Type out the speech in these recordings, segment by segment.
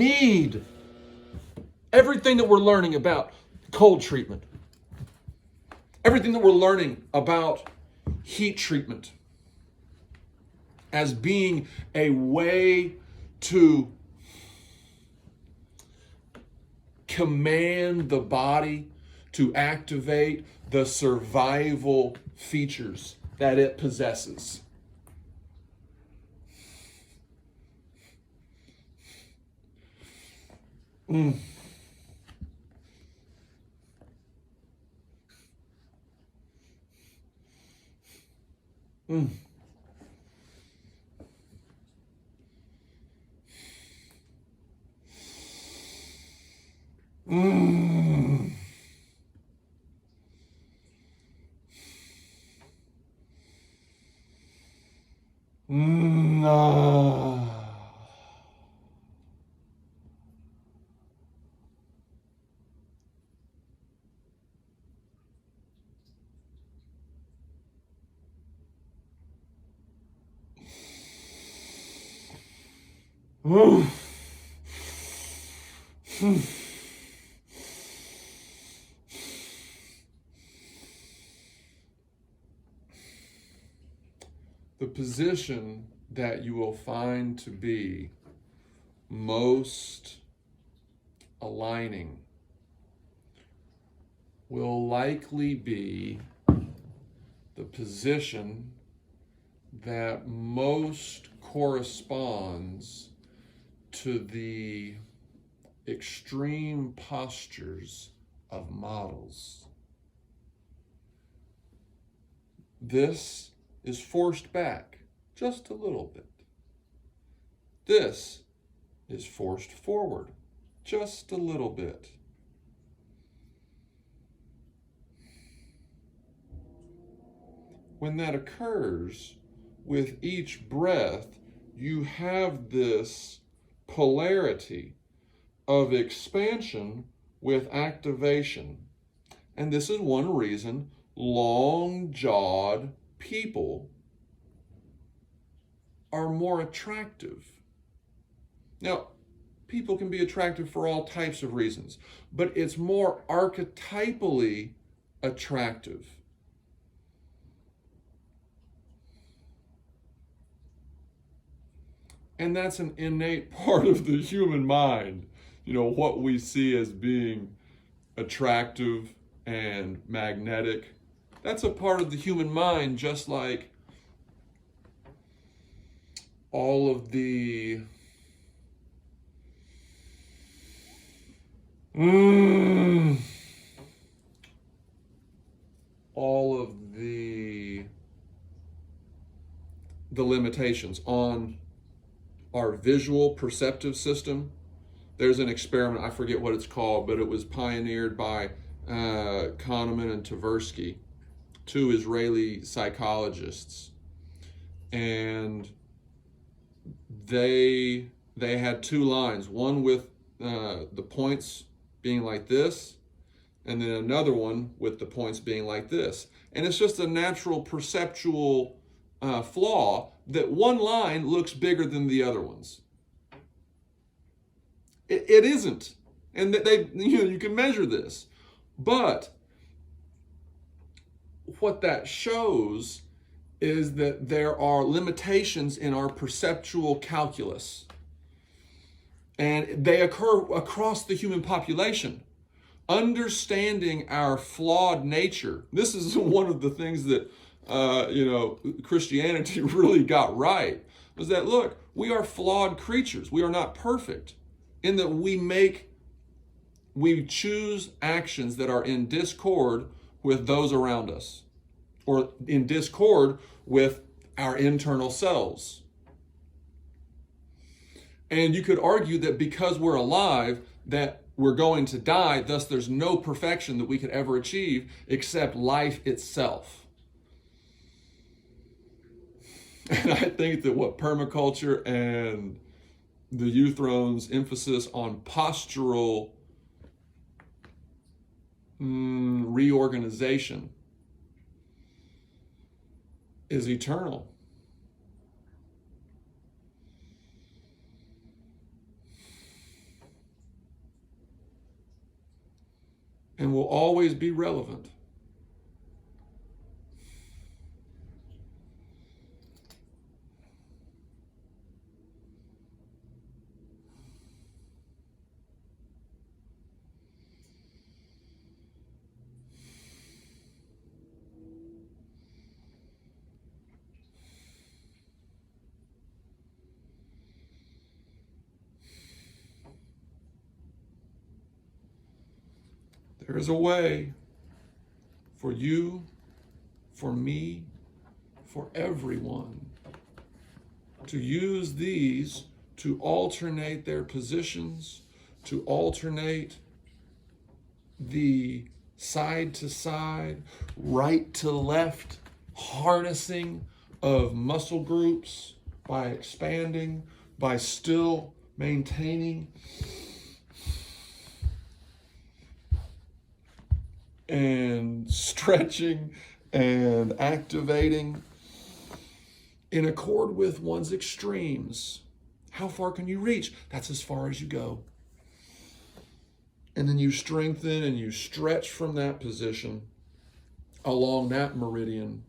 need everything that we're learning about cold treatment, everything that we're learning about heat treatment as being a way to command the body to activate the survival features that it possesses. Mm. Mm. Mm. Mm. Mm. The position that you will find to be most aligning will likely be the position that most corresponds to the extreme postures of models. This is forced back just a little bit. This is forced forward just a little bit. When that occurs, with each breath, you have this polarity of expansion with activation. And this is one reason long-jawed people are more attractive. Now, people can be attractive for all types of reasons, but it's more archetypally attractive. And that's an innate part of the human mind. You know, what we see as being attractive and magnetic, that's a part of the human mind, just like all of the limitations on our visual perceptive system. There's an experiment, I forget what it's called, but it was pioneered by Kahneman and Tversky, two Israeli psychologists. And they had two lines, one with the points being like this, and then another one with the points being like this. And it's just a natural perceptual flaw that one line looks bigger than the other ones. It isn't, and you can measure this, but what that shows is that there are limitations in our perceptual calculus, and they occur across the human population. Understanding our flawed nature, this is one of the things that Christianity really got right, was that, look, we are flawed creatures. We are not perfect, in that we choose actions that are in discord with those around us, or in discord with our internal selves. And you could argue that because we're alive, that we're going to die, thus there's no perfection that we could ever achieve except life itself. And I think that what permaculture and the uThrones emphasis on postural reorganization is eternal. and will always be relevant. There is a way for you, for me, for everyone to use these to alternate their positions, to alternate the side to side, right to left, harnessing of muscle groups by expanding, by still maintaining and stretching and activating in accord with one's extremes. How far can you reach? That's as far as you go. And then you strengthen and you stretch from that position along that meridian.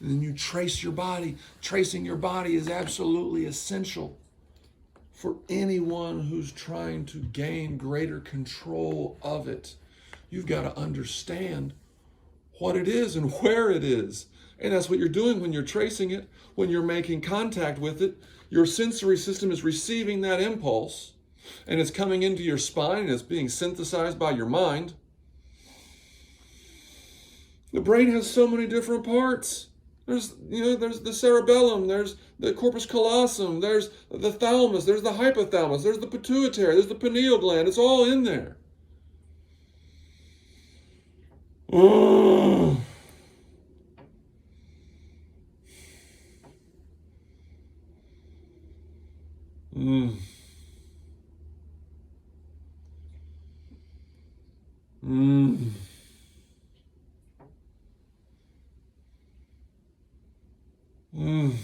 And then you trace your body. Tracing your body is absolutely essential for anyone who's trying to gain greater control of it. You've got to understand what it is and where it is. And that's what you're doing when you're tracing it, when you're making contact with it. Your sensory system is receiving that impulse, and it's coming into your spine, and it's being synthesized by your mind. The brain has so many different parts. There's the cerebellum, there's the corpus callosum, there's the thalamus, there's the hypothalamus, there's the pituitary, there's the pineal gland. It's all in there. Oh. Mm. Mm. Mm.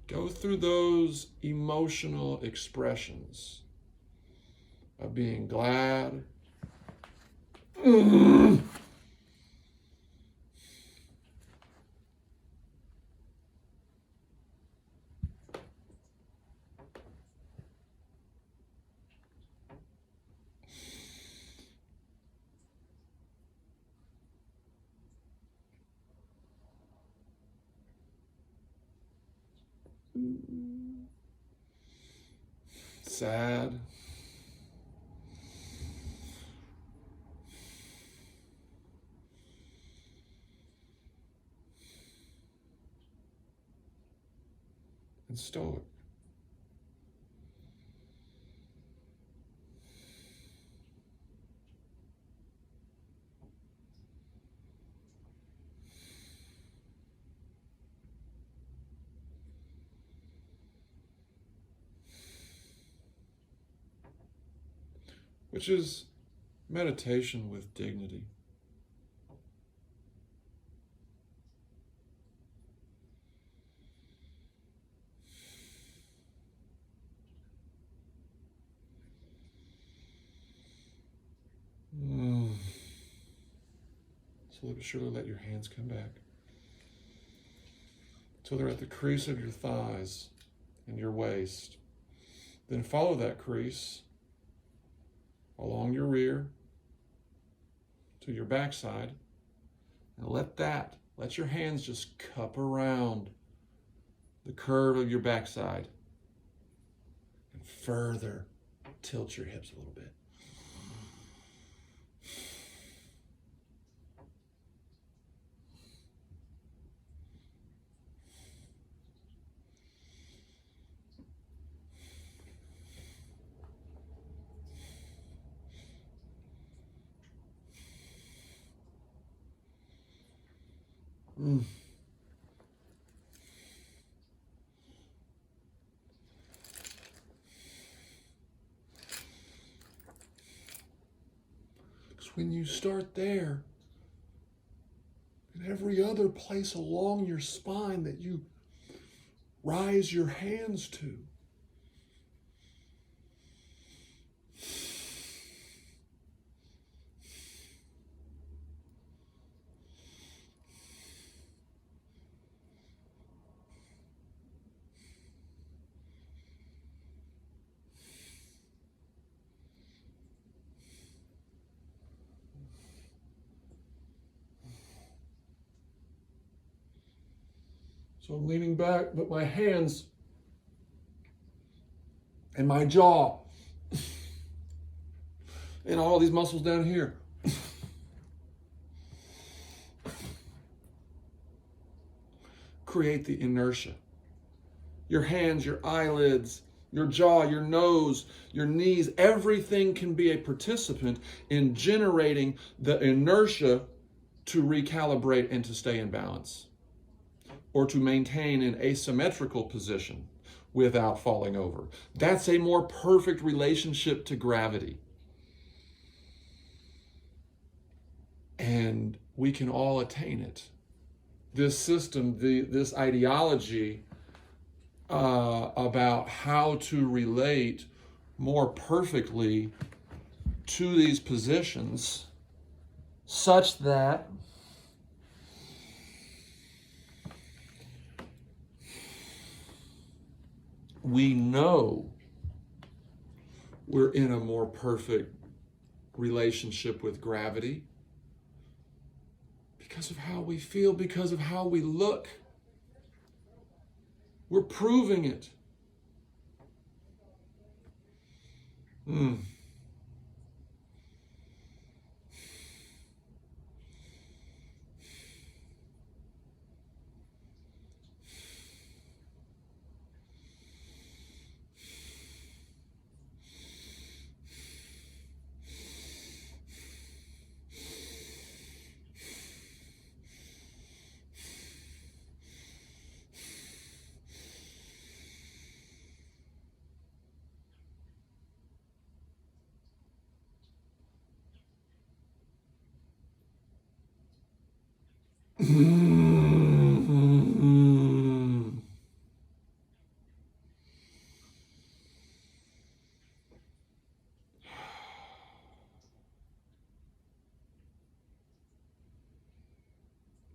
Go through those emotional expressions of being glad. Mm. Sad. And stoic. Which is meditation with dignity. Slowly but surely let your hands come back until they're at the crease of your thighs and your waist. Then follow that crease along your rear to your backside, and let your hands just cup around the curve of your backside and further tilt your hips a little bit. Because when you start there, in every other place along your spine that you rise your hands to, so I'm leaning back, but my hands and my jaw and all these muscles down here create the inertia. Your hands, your eyelids, your jaw, your nose, your knees, everything can be a participant in generating the inertia to recalibrate and to stay in balance, or to maintain an asymmetrical position without falling over. That's a more perfect relationship to gravity. And we can all attain it. This system, this ideology about how to relate more perfectly to these positions, such that we know we're in a more perfect relationship with gravity because of how we feel, because of how we look. We're proving it.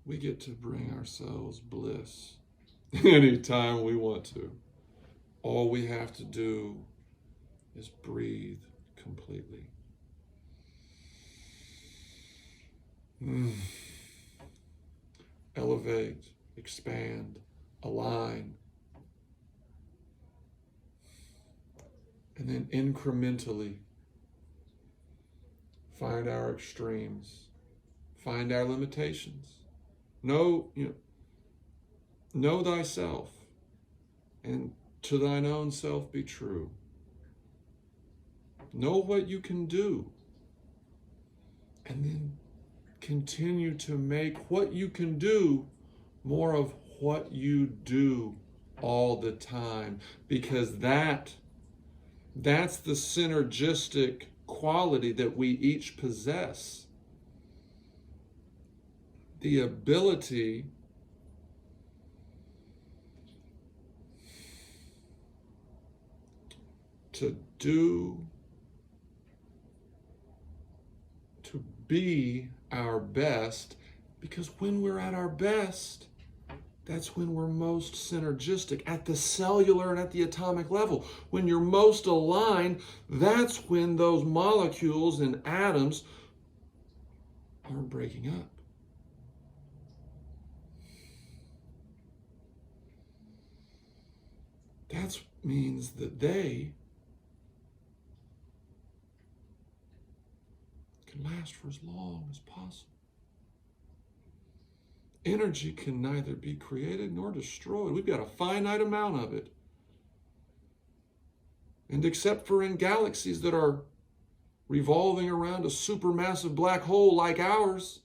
We get to bring ourselves bliss anytime we want to. All we have to do is breathe completely. Elevate, expand, align, and then incrementally find our extremes, find our limitations. Know thyself, and to thine own self be true. Know what you can do, and then continue to make what you can do more of what you do all the time, because that's the synergistic quality that we each possess. The ability to be our best, because when we're at our best, that's when we're most synergistic at the cellular and at the atomic level. When you're most aligned, that's when those molecules and atoms aren't breaking up. That means that they can last for as long as possible. Energy can neither be created nor destroyed. We've got a finite amount of it. And except for in galaxies that are revolving around a supermassive black hole like ours,